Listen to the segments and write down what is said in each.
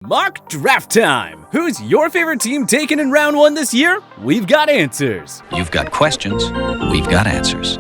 Mock draft time! Who's your favorite team taken in round 1 this year? We've got answers. You've got questions, we've got answers.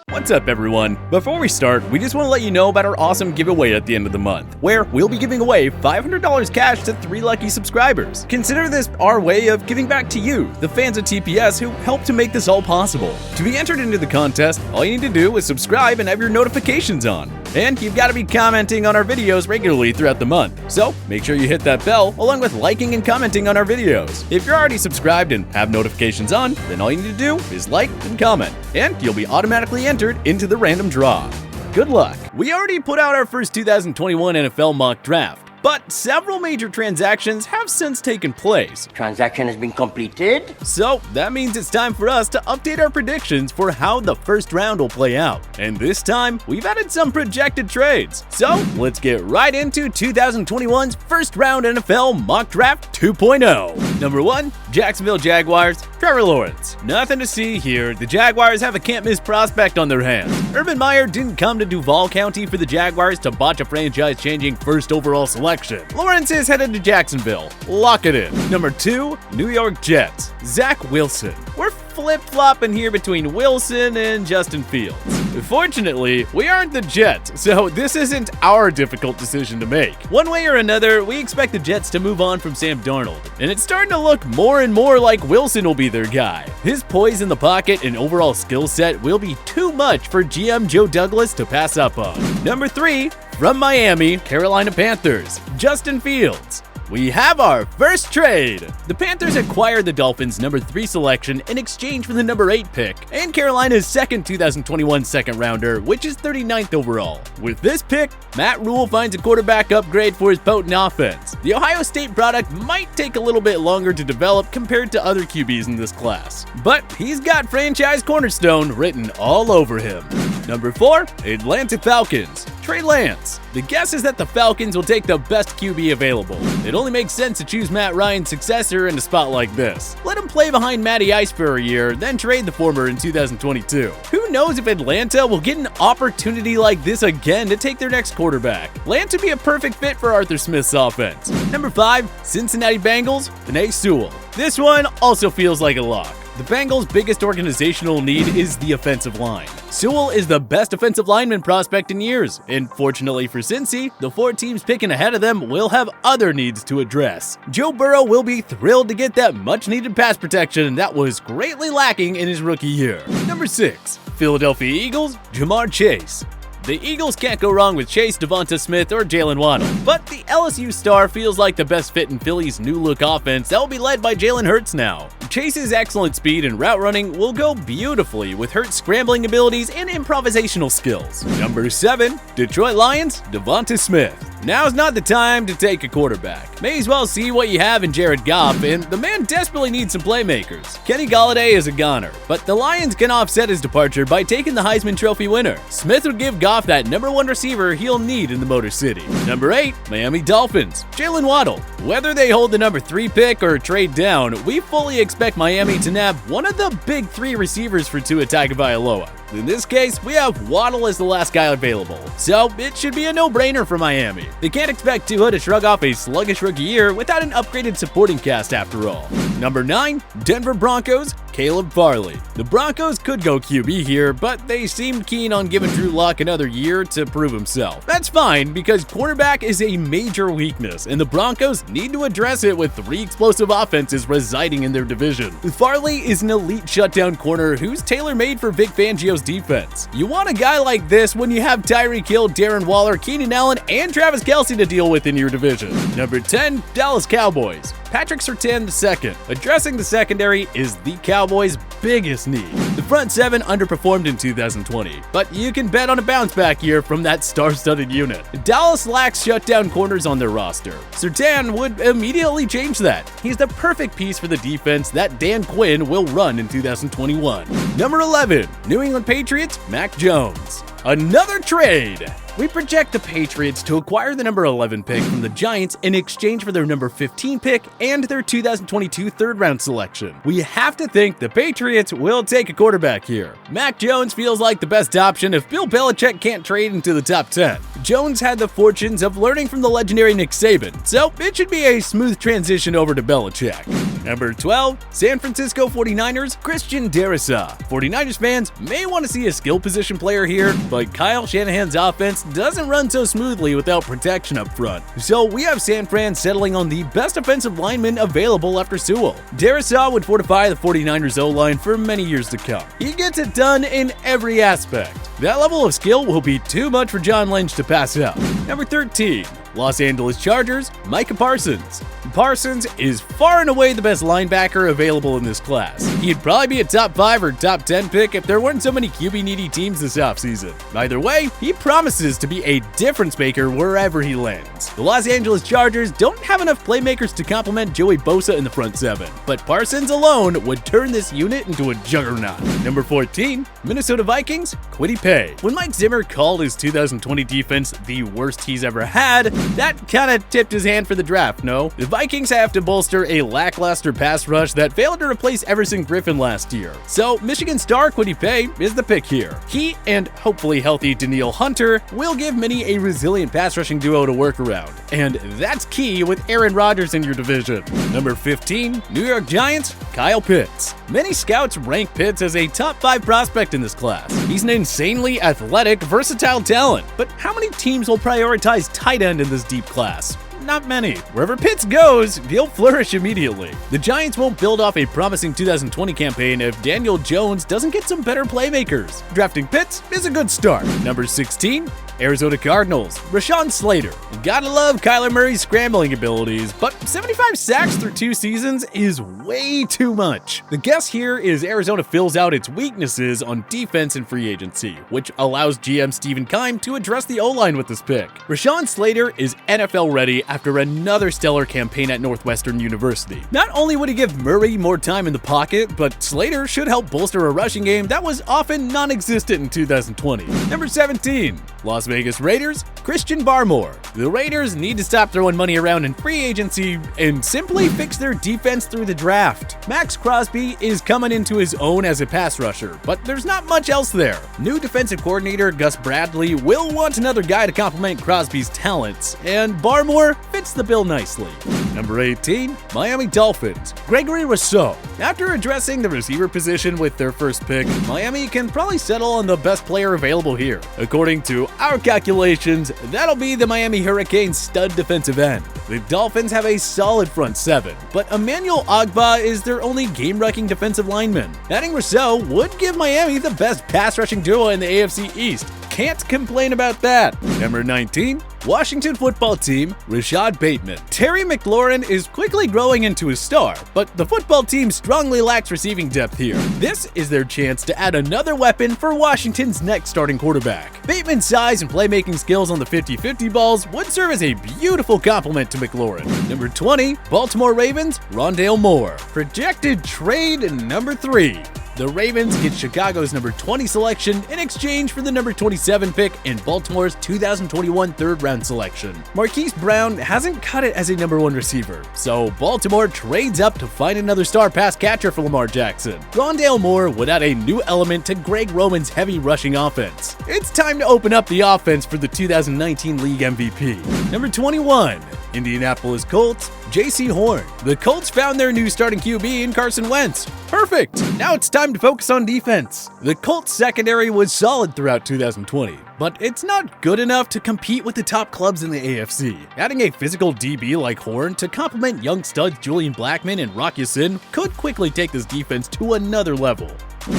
What's up, everyone? Before we start, we just want to let you know about our awesome giveaway at the end of the month, where we'll be giving away $500 cash to 3 lucky subscribers. Consider this our way of giving back to you, the fans of TPS who helped to make this all possible. To be entered into the contest, all you need to do is subscribe and have your notifications on. And you've got to be commenting on our videos regularly throughout the month. So make sure you hit that bell along with liking and commenting on our videos. If you're already subscribed and have notifications on, then all you need to do is like and comment, and you'll be automatically entered into the random draw. Good luck! We already put out our first 2021 NFL mock draft, but several major transactions have since taken place. Transaction has been completed. So that means it's time for us to update our predictions for how the first round will play out. And this time, we've added some projected trades. So let's get right into 2021's first round NFL mock draft 2.0. Number 1, Jacksonville Jaguars, Trevor Lawrence. Nothing to see here. The Jaguars have a can't-miss prospect on their hands. Urban Meyer didn't come to Duval County for the Jaguars to botch a franchise-changing first overall selection. Lawrence is headed to Jacksonville. Lock it in. Number 2, New York Jets, Zach Wilson. We're flip-flopping here between Wilson and Justin Fields. Fortunately, we aren't the Jets, so this isn't our difficult decision to make. One way or another, we expect the Jets to move on from Sam Darnold, and it's starting to look more and more like Wilson will be their guy. His poise in the pocket and overall skill set will be too much for GM Joe Douglas to pass up on. Number 3, from Miami, Carolina Panthers, Justin Fields. We have our first trade. The Panthers acquired the Dolphins' number 3 selection in exchange for the number 8 pick and Carolina's second 2021 second rounder, which is 39th overall. With this pick, Matt Rule finds a quarterback upgrade for his potent offense. The Ohio State product might take a little bit longer to develop compared to other QBs in this class, but he's got franchise cornerstone written all over him. Number 4, Atlanta Falcons, Trey Lance. The guess is that the Falcons will take the best QB available. It only makes sense to choose Matt Ryan's successor in a spot like this. Let him play behind Matty Ice for a year, then trade the former in 2022. Who knows if Atlanta will get an opportunity like this again to take their next quarterback. Lance would be a perfect fit for Arthur Smith's offense. Number 5, Cincinnati Bengals, Penei Sewell. This one also feels like a lock. The Bengals' biggest organizational need is the offensive line. Sewell is the best offensive lineman prospect in years, and fortunately for Cincy, the 4 teams picking ahead of them will have other needs to address. Joe Burrow will be thrilled to get that much-needed pass protection that was greatly lacking in his rookie year. Number 6, Philadelphia Eagles, Jamar Chase. The Eagles can't go wrong with Chase, Devonta Smith, or Jalen Waddle, but the LSU star feels like the best fit in Philly's new-look offense that will be led by Jalen Hurts now. Chase's excellent speed and route running will go beautifully with Hurts' scrambling abilities and improvisational skills. Number 7, Detroit Lions, Devonta Smith. Now's not the time to take a quarterback. May as well see what you have in Jared Goff, and the man desperately needs some playmakers. Kenny Golladay is a goner, but the Lions can offset his departure by taking the Heisman Trophy winner. Smith would give Goff that number 1 receiver he'll need in the Motor City. Number 8, Miami Dolphins, Jalen Waddle. Whether they hold the number 3 pick or trade down, we fully expect Miami to nab one of the big 3 receivers for Tua Tagovailoa. In this case, we have Waddle as the last guy available, so it should be a no-brainer for Miami. They can't expect Tua to shrug off a sluggish rookie year without an upgraded supporting cast after all. Number 9, Denver Broncos, Caleb Farley. The Broncos could go QB here, but they seemed keen on giving Drew Lock another year to prove himself. That's fine, because cornerback is a major weakness, and the Broncos need to address it with 3 explosive offenses residing in their division. Farley is an elite shutdown corner who's tailor-made for Vic Fangio's defense. You want a guy like this when you have Tyreek Hill, Darren Waller, Keenan Allen, and Travis Kelce to deal with in your division. Number 10, Dallas Cowboys, Patrick Surtain II. Addressing the secondary is the Cowboys' biggest need. The front 7 underperformed in 2020, but you can bet on a bounce back year from that star-studded unit. Dallas lacks shutdown corners on their roster. Surtain would immediately change that. He's the perfect piece for the defense that Dan Quinn will run in 2021. Number 11, New England Patriots, Mac Jones. Another trade! We project the Patriots to acquire the number 11 pick from the Giants in exchange for their number 15 pick and their 2022 third-round selection. We have to think the Patriots will take a quarterback here. Mac Jones feels like the best option if Bill Belichick can't trade into the top 10. Jones had the fortunes of learning from the legendary Nick Saban, so it should be a smooth transition over to Belichick. Number 12, San Francisco 49ers, Christian Darrisaw. 49ers fans may want to see a skill position player here, but Kyle Shanahan's offense doesn't run so smoothly without protection up front. So we have San Fran settling on the best offensive lineman available after Sewell. Darrisaw would fortify the 49ers O-line for many years to come. He gets it done in every aspect. That level of skill will be too much for John Lynch to pass up. Number 13, Los Angeles Chargers, Micah Parsons. Parsons is far and away the best linebacker available in this class. He'd probably be a top 5 or top 10 pick if there weren't so many QB-needy teams this offseason. Either way, he promises to be a difference maker wherever he lands. The Los Angeles Chargers don't have enough playmakers to complement Joey Bosa in the front seven, but Parsons alone would turn this unit into a juggernaut. Number 14, Minnesota Vikings, Kwity Paye. When Mike Zimmer called his 2020 defense the worst he's ever had, that kinda tipped his hand for the draft, no? The Vikings have to bolster a lackluster pass rush that failed to replace Everson Griffin last year. So Michigan star Kwity Paye is the pick here. He and hopefully healthy Danielle Hunter will give many a resilient pass rushing duo to work around. And that's key with Aaron Rodgers in your division. Number 15, New York Giants, Kyle Pitts. Many scouts rank Pitts as a top 5 prospect in this class. He's an insanely athletic, versatile talent. But how many teams will prioritize tight end in this deep class? Not many. Wherever Pitts goes, he'll flourish immediately. The Giants won't build off a promising 2020 campaign if Daniel Jones doesn't get some better playmakers. Drafting Pitts is a good start. Number 16, Arizona Cardinals, Rashawn Slater. Gotta love Kyler Murray's scrambling abilities, but 75 sacks through 2 seasons is way too much. The guess here is Arizona fills out its weaknesses on defense and free agency, which allows GM Stephen Keim to address the O-line with this pick. Rashawn Slater is NFL ready after another stellar campaign at Northwestern University. Not only would he give Murray more time in the pocket, but Slater should help bolster a rushing game that was often non-existent in 2020. Number 17, Las Vegas Raiders, Christian Barmore. The Raiders need to stop throwing money around in free agency and simply fix their defense through the draft. Max Crosby is coming into his own as a pass rusher, but there's not much else there. New defensive coordinator Gus Bradley will want another guy to complement Crosby's talents, and Barmore fits the bill nicely. Number 18, Miami Dolphins, Gregory Rousseau. After addressing the receiver position with their first pick, Miami can probably settle on the best player available here. According to our calculations, that'll be the Miami Hurricanes stud defensive end. The Dolphins have a solid front seven, but Emmanuel Ogbah is their only game-wrecking defensive lineman. Adding Rousseau would give Miami the best pass-rushing duo in the AFC East. Can't complain about that. Number 19, Washington football team, Rashad Bateman. Terry McLaurin is quickly growing into a star, but the football team strongly lacks receiving depth here. This is their chance to add another weapon for Washington's next starting quarterback. Bateman's size and playmaking skills on the 50-50 balls would serve as a beautiful complement to McLaurin. Number 20, Baltimore Ravens, Rondale Moore. Projected trade number 3. The Ravens get Chicago's number 20 selection in exchange for the number 27 pick in Baltimore's 2021 third-round selection. Marquise Brown hasn't cut it as a number 1 receiver, so Baltimore trades up to find another star pass catcher for Lamar Jackson. Rondale Moore would add a new element to Greg Roman's heavy rushing offense. It's time to open up the offense for the 2019 league MVP. Number 21, Indianapolis Colts, J.C. Horn. The Colts found their new starting QB in Carson Wentz. Perfect! Now it's time to focus on defense. The Colts secondary was solid throughout 2020, but it's not good enough to compete with the top clubs in the AFC. Adding a physical DB like Horn to complement young studs Julian Blackmon and Rock Ya-Sin could quickly take this defense to another level.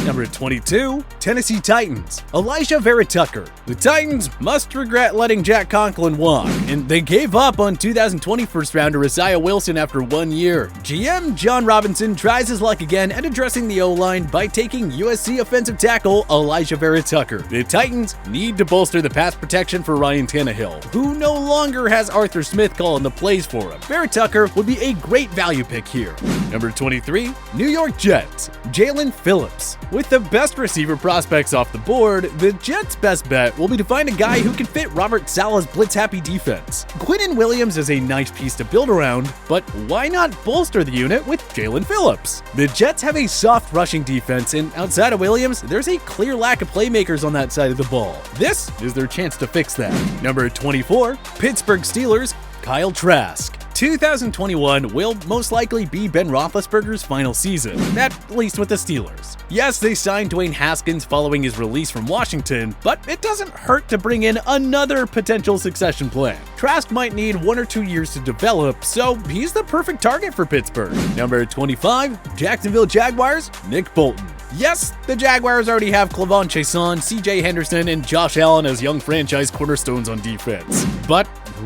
Number 22, Tennessee Titans, Elijah Vera Tucker. The Titans must regret letting Jack Conklin walk, and they gave up on 2020 first-rounder Isaiah Wilson after 1 year. GM John Robinson tries his luck again at addressing the O-line by taking USC offensive tackle Elijah Vera Tucker. The Titans need to bolster the pass protection for Ryan Tannehill, who no longer has Arthur Smith calling the plays for him. Vera Tucker would be a great value pick here. Number 23, New York Jets, Jalen Phillips. Williams. With the best receiver prospects off the board, the Jets' best bet will be to find a guy who can fit Robert Saleh's blitz-happy defense. Quinnen Williams is a nice piece to build around, but why not bolster the unit with Jalen Phillips? The Jets have a soft rushing defense, and outside of Williams, there's a clear lack of playmakers on that side of the ball. This is their chance to fix that. Number 24, Pittsburgh Steelers, Kyle Trask. 2021 will most likely be Ben Roethlisberger's final season, at least with the Steelers. Yes, they signed Dwayne Haskins following his release from Washington, but it doesn't hurt to bring in another potential succession plan. Trask might need 1 or 2 years to develop, so he's the perfect target for Pittsburgh. Number 25, Jacksonville Jaguars, Nick Bolton. Yes, the Jaguars already have Clavon Chaisson, CJ Henderson, and Josh Allen as young franchise cornerstones on defense. But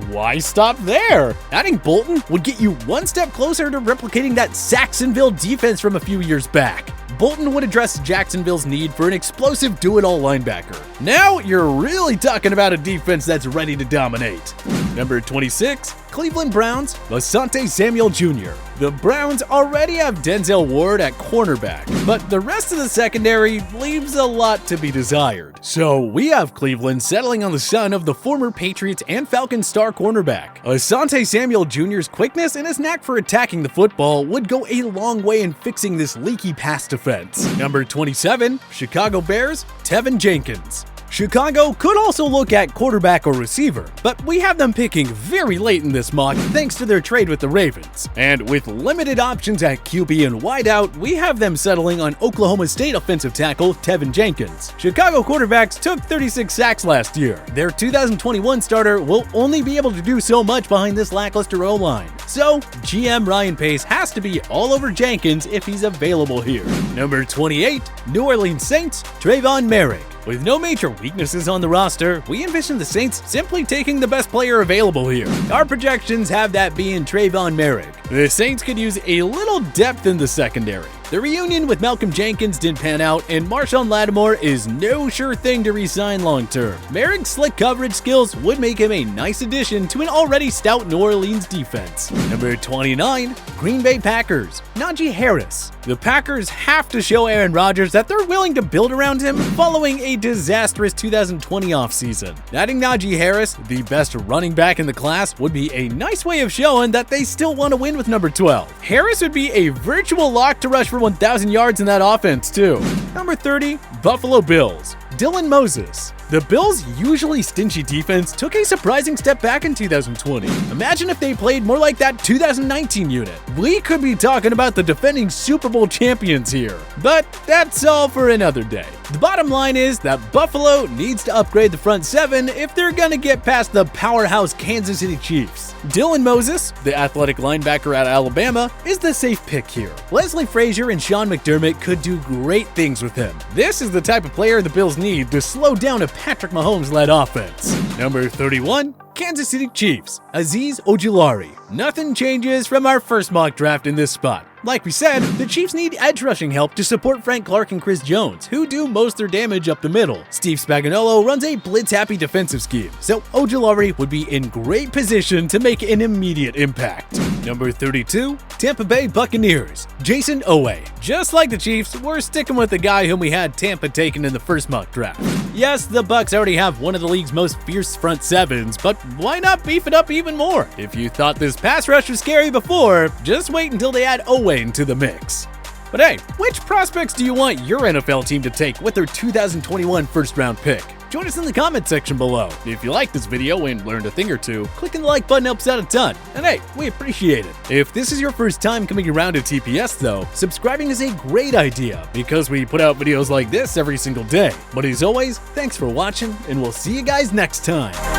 why stop there? Adding Bolton would get you one step closer to replicating that Saxonville defense from a few years back. Bolton would address Jacksonville's need for an explosive do-it-all linebacker. Now you're really talking about a defense that's ready to dominate. Number 26, Cleveland Browns, Asante Samuel Jr. The Browns already have Denzel Ward at cornerback, but the rest of the secondary leaves a lot to be desired. So we have Cleveland settling on the son of the former Patriots and Falcons star cornerback. Asante Samuel Jr.'s quickness and his knack for attacking the football would go a long way in fixing this leaky pass defense. Number 27, Chicago Bears, Tevin Jenkins. Chicago could also look at quarterback or receiver, but we have them picking very late in this mock thanks to their trade with the Ravens. And with limited options at QB and wideout, we have them settling on Oklahoma State offensive tackle Tevin Jenkins. Chicago quarterbacks took 36 sacks last year. Their 2021 starter will only be able to do so much behind this lackluster O-line. So, GM Ryan Pace has to be all over Jenkins if he's available here. Number 28, New Orleans Saints, Trayvon Merrick. With no major weaknesses on the roster, we envision the Saints simply taking the best player available here. Our projections have that being Trayvon Merrick. The Saints could use a little depth in the secondary. The reunion with Malcolm Jenkins didn't pan out, and Marshawn Lattimore is no sure thing to re-sign long-term. Merrick's slick coverage skills would make him a nice addition to an already stout New Orleans defense. Number 29, Green Bay Packers, Najee Harris. The Packers have to show Aaron Rodgers that they're willing to build around him following a disastrous 2020 offseason. Adding Najee Harris, the best running back in the class, would be a nice way of showing that they still want to win with number 12. Harris would be a virtual lock to rush for 1,000 yards in that offense, too. Number 30, Buffalo Bills, Dylan Moses. The Bills' usually stingy defense took a surprising step back in 2020. Imagine if they played more like that 2019 unit. We could be talking about the defending Super Bowl champions here, but that's all for another day. The bottom line is that Buffalo needs to upgrade the front seven if they're gonna get past the powerhouse Kansas City Chiefs. Dylan Moses, the athletic linebacker out of Alabama, is the safe pick here. Leslie Frazier and Sean McDermott could do great things with him. This is the type of player the Bills need to slow down a Patrick Mahomes-led offense. Number 31, Kansas City Chiefs, Azeez Ojulari. Nothing changes from our first mock draft in this spot. Like we said, the Chiefs need edge rushing help to support Frank Clark and Chris Jones, who do most of their damage up the middle. Steve Spagnuolo runs a blitz-happy defensive scheme, so Ojulari would be in great position to make an immediate impact. Number 32, Tampa Bay Buccaneers, Jason Owe. Just like the Chiefs, we're sticking with the guy whom we had Tampa taken in the first mock draft. Yes, the Bucs already have one of the league's most fierce front sevens, but why not beef it up even more? If you thought this pass rush was scary before, just wait until they add Owe into the mix. But hey, which prospects do you want your NFL team to take with their 2021 first-round pick? Join us in the comment section below. If you liked this video and learned a thing or two, clicking the like button helps out a ton. And hey, we appreciate it. If this is your first time coming around to TPS though, subscribing is a great idea because we put out videos like this every single day. But as always, thanks for watching and we'll see you guys next time.